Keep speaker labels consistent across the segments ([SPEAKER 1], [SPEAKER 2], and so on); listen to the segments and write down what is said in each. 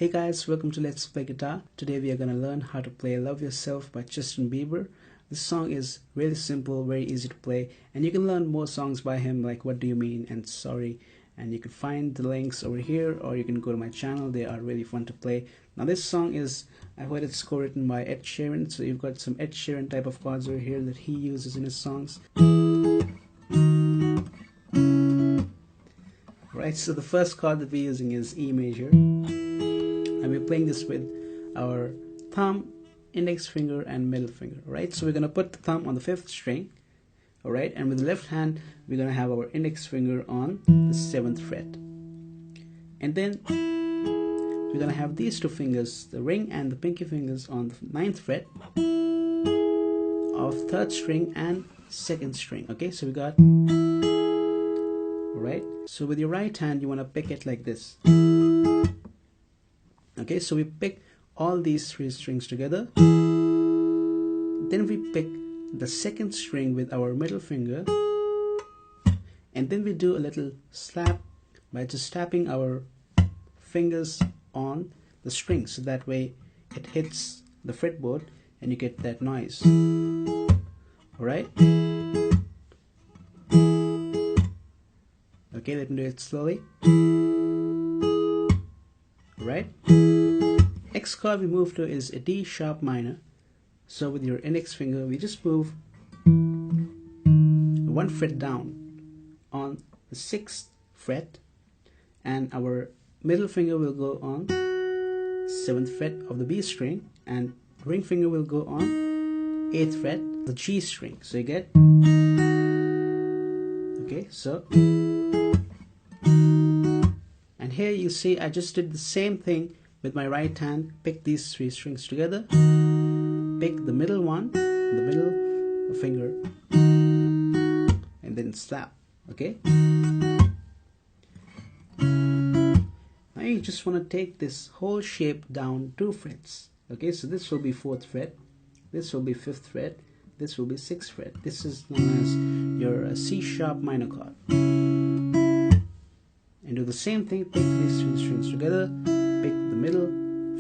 [SPEAKER 1] Hey guys, welcome to Let's Play Guitar. Today we are going to learn how to play Love Yourself by Justin Bieber. This song is really simple, very easy to play, and you can learn more songs by him like What Do You Mean and Sorry. And you can find the links over here, or you can go to my channel. They are really fun to play. Now this song is, I heard it's co-written by Ed Sheeran, so you've got some Ed Sheeran type of chords over here that he uses in his songs. Right, so the first chord that we're using is E major, and we're playing this with our thumb, index finger and middle finger. Right, so we're going to put the thumb on the 5th string, alright, and with the left hand we're going to have our index finger on the 7th fret, and then we're going to have these two fingers, the ring and the pinky fingers, on the 9th fret of 3rd string and 2nd string. Okay, so we got, right, so with your right hand you want to pick it like this. Okay, so we pick all these 3 strings together, then we pick the 2nd string with our middle finger, and then we do a little slap by just tapping our fingers on the string, so that way it hits the fretboard and you get that noise. Alright, okay, let me do it slowly. Right, next chord we move to is a D sharp minor. So with your index finger we just move 1 fret down on the 6th fret, and our middle finger will go on 7th fret of the B string, and ring finger will go on 8th fret, the G string. So you get, okay, so, and here you see I just did the same thing with my right hand. Pick these 3 strings together, pick the middle one, the middle finger, and then slap. Okay, now you just want to take this whole shape down 2 frets. Okay, so this will be 4th fret, this will be 5th fret, this will be 6th fret. This is known as your C sharp minor chord. And do the same thing, pick these 3 strings together, pick the middle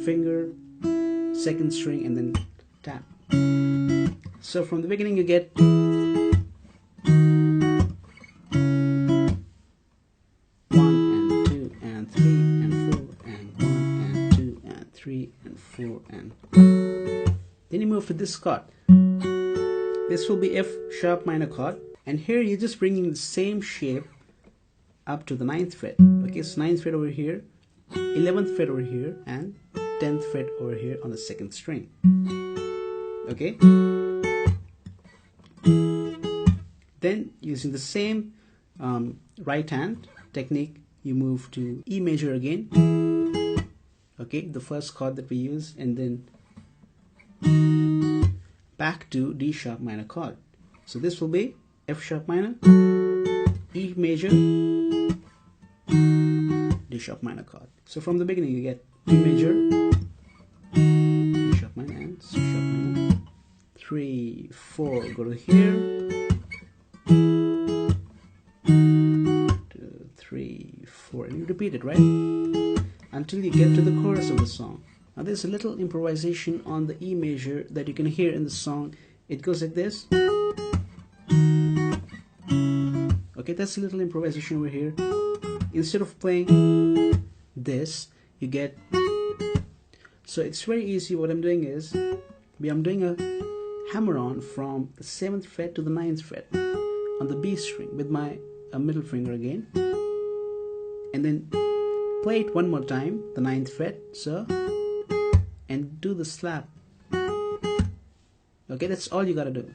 [SPEAKER 1] finger, 2nd string, and then tap. So from the beginning you get, then you move to this chord. This will be F sharp minor chord, and here you're just bringing the same shape up to the 9th fret. Okay, so 9th fret over here, 11th fret over here, and 10th fret over here on the 2nd string. Okay, then using the same right hand technique you move to E major again. Okay, the first chord that we use, and then back to D sharp minor chord. So this will be F sharp minor, E major, D sharp minor chord. So from the beginning you get E major, D sharp minor, and C sharp minor, 3, 4, go to here, 2, 3, 4, and you repeat it, right, until you get to the chorus of the song. Now there's a little improvisation on the E major that you can hear in the song. It goes like this. Okay, that's a little improvisation over here. Instead of playing this, you get, so it's very easy. What I'm doing is, I'm doing a hammer on from the 7th fret to the 9th fret on the B string with my middle finger again, and then play it one more time, the 9th fret, so, and do the slap. Okay, that's all you gotta do.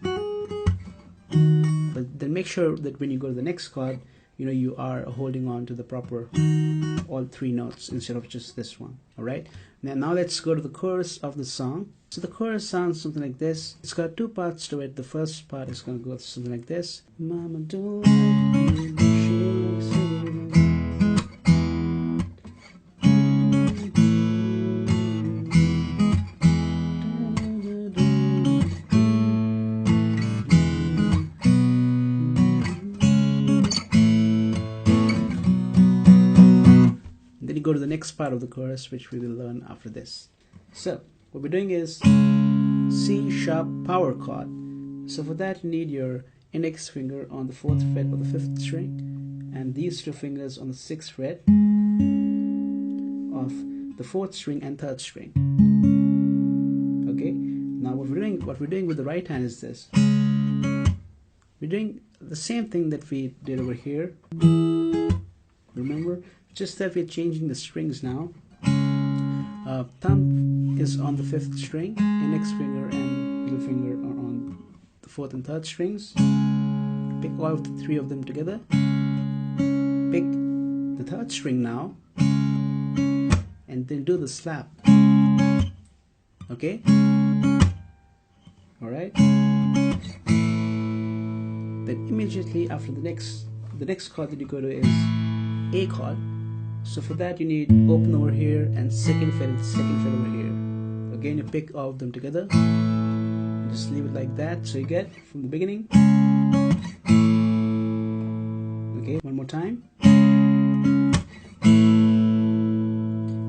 [SPEAKER 1] But then make sure that when you go to the next chord, you know, you are holding on to the proper, all 3 notes instead of just this one. Alright, now let's go to the chorus of the song. So the chorus sounds something like this. It's got 2 parts to it. The first part is gonna go something like this. Mama don't like me, she looks so good. Go to the next part of the chorus, which we will learn after this. So what we're doing is C sharp power chord. So for that you need your index finger on the 4th fret of the 5th string, and these two fingers on the 6th fret of the 4th string and 3rd string. Okay, now what we're doing with the right hand is this. We're doing the same thing that we did over here. Remember, just that we're changing the strings now. Thumb is on the 5th string, index finger and middle finger are on the 4th and 3rd strings. Pick all of the 3 of them together. Pick the 3rd string now, and then do the slap. Okay? Alright? Then immediately after the next chord that you go to is A chord. So for that you need open over here and 2nd fret and 2nd fret over here. Again, you pick all of them together. Just leave it like that. So you get from the beginning. Okay, one more time.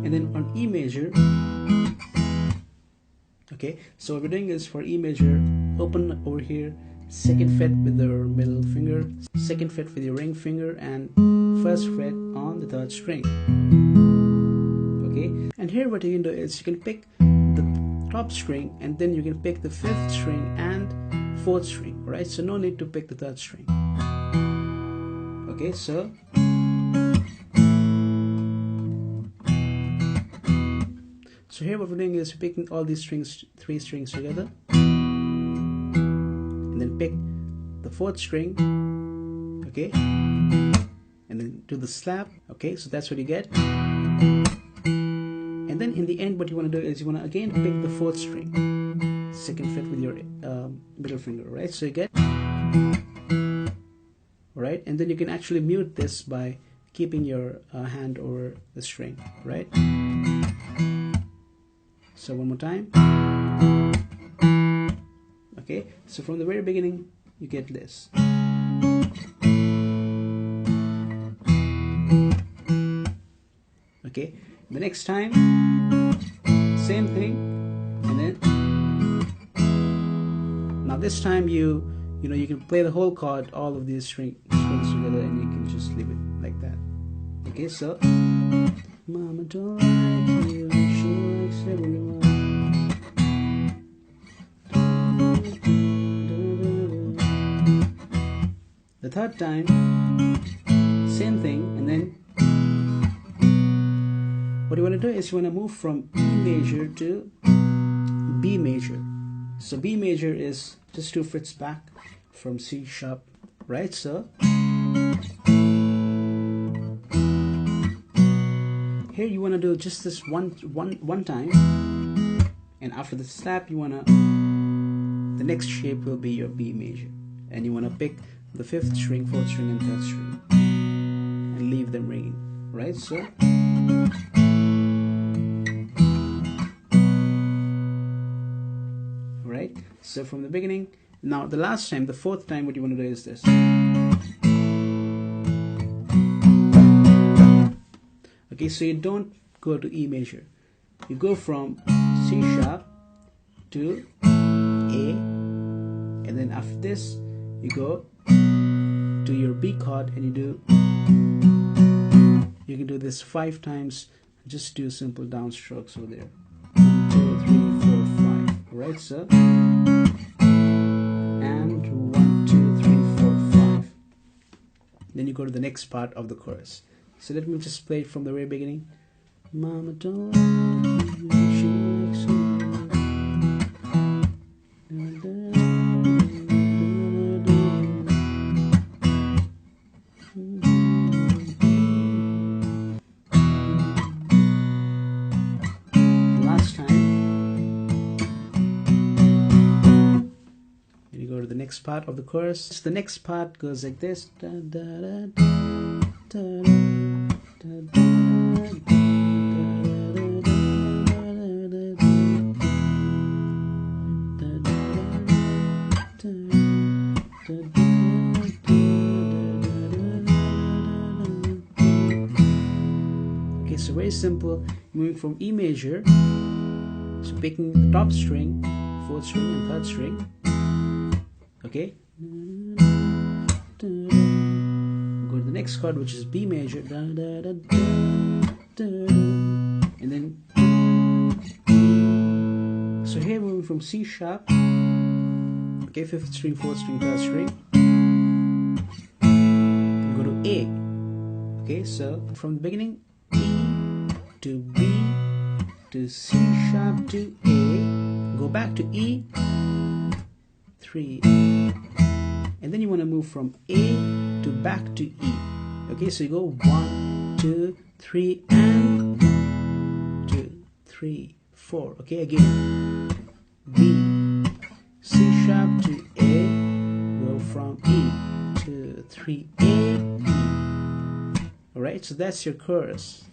[SPEAKER 1] And then on E major. Okay, so what we're doing is for E major, open over here, 2nd fret with your middle finger, 2nd fret with your ring finger, and 1st fret on the 3rd string. Okay, and here what you can do is you can pick the top string, and then you can pick the 5th string and 4th string. Right, so no need to pick the 3rd string. Okay, so here what we're doing is picking all these strings, 3 strings together, and then pick the 4th string. Okay, and then do the slap. Okay, so that's what you get. And then in the end what you want to do is you want to again pick the 4th string, 2nd fret with your middle finger. Right, so you get. Right, and then you can actually mute this by keeping your hand over the string. Right, so one more time. Okay, so from the very beginning you get this. Okay, the next time same thing, and then now this time you can play the whole chord, all of these strings together, and you can just leave it like that. Okay, so Mama don't like you, she likes everyone. The 3rd time, same thing, and then what you want to do is you want to move from E major to B major. So B major is just 2 frets back from C sharp, right? So here you want to do just this one time, and after the slap you want to, the next shape will be your B major, and you want to pick the 5th string, 4th string and 3rd string and leave them ringing. Right, so right, so from the beginning. Now the last time, the 4th time, what you want to do is this. Okay, so you don't go to E major, you go from C sharp to A, and then after this you go to your B chord, and you can do this 5 times. Just do simple downstrokes over there. 1, 2, 3, 4, 5. Right, so and 1, 2, 3, 4, 5. Then you go to the next part of the chorus. So let me just play it from the very beginning. Mama don't like you, she likes you. Last time. Then you go to the next part of the chorus. So the next part goes like this. Da, da, da, da, da, da, da, very simple. Moving from E major, so picking the top string, 4th string and 3rd string. Okay. Go to the next chord, which is B major, and then so here moving from C sharp, okay, 5th string, 4th string, 3rd string, go to A. Okay, so from the beginning, E to B to C sharp to A, go back to E, 3, and then you want to move from A to back to E. Okay, so you go 1, 2, 3, and 1, 2, 3, 4. Okay, again, B, C sharp to A, go from E to 3, A, E. Alright, so that's your chorus.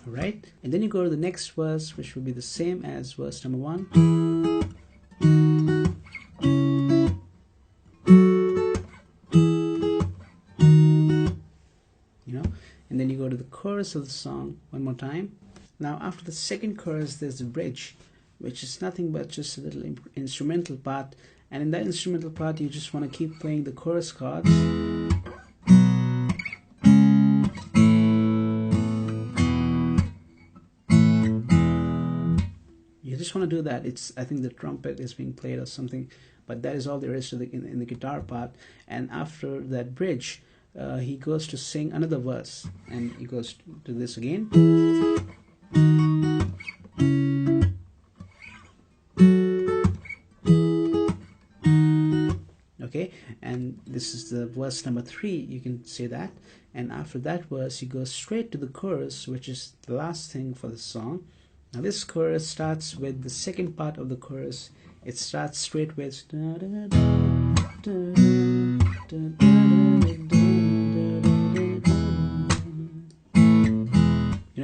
[SPEAKER 1] Alright, and then you go to the next verse, which will be the same as verse number 1. And then you go to the chorus of the song one more time. Now after the second chorus, there's the bridge, which is nothing but just a little instrumental part, and in that instrumental part you just want to keep playing the chorus chords. You just want to do that. I think the trumpet is being played or something, but that is all there is to in the guitar part. And after that bridge, he goes to sing another verse, and he goes to this again. Okay, and this is the verse number 3, you can say that. And after that verse, he goes straight to the chorus, which is the last thing for the song. Now this chorus starts with the second part of the chorus. It starts straight with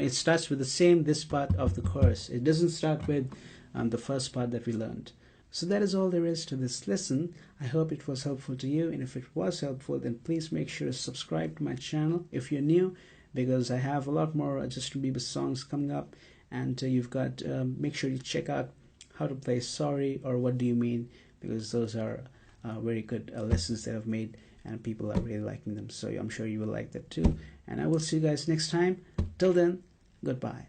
[SPEAKER 1] it starts with the same this part of the chorus. It doesn't start with the first part that we learned. So that is all there is to this lesson. I hope it was helpful to you, and if it was helpful, then please make sure to subscribe to my channel if you're new, because I have a lot more Justin Bieber songs coming up, and you've got make sure you check out how to play Sorry or What Do You Mean, because those are very good lessons that I've made, and people are really liking them. So I'm sure you will like that too, and I will see you guys next time. Till then, goodbye.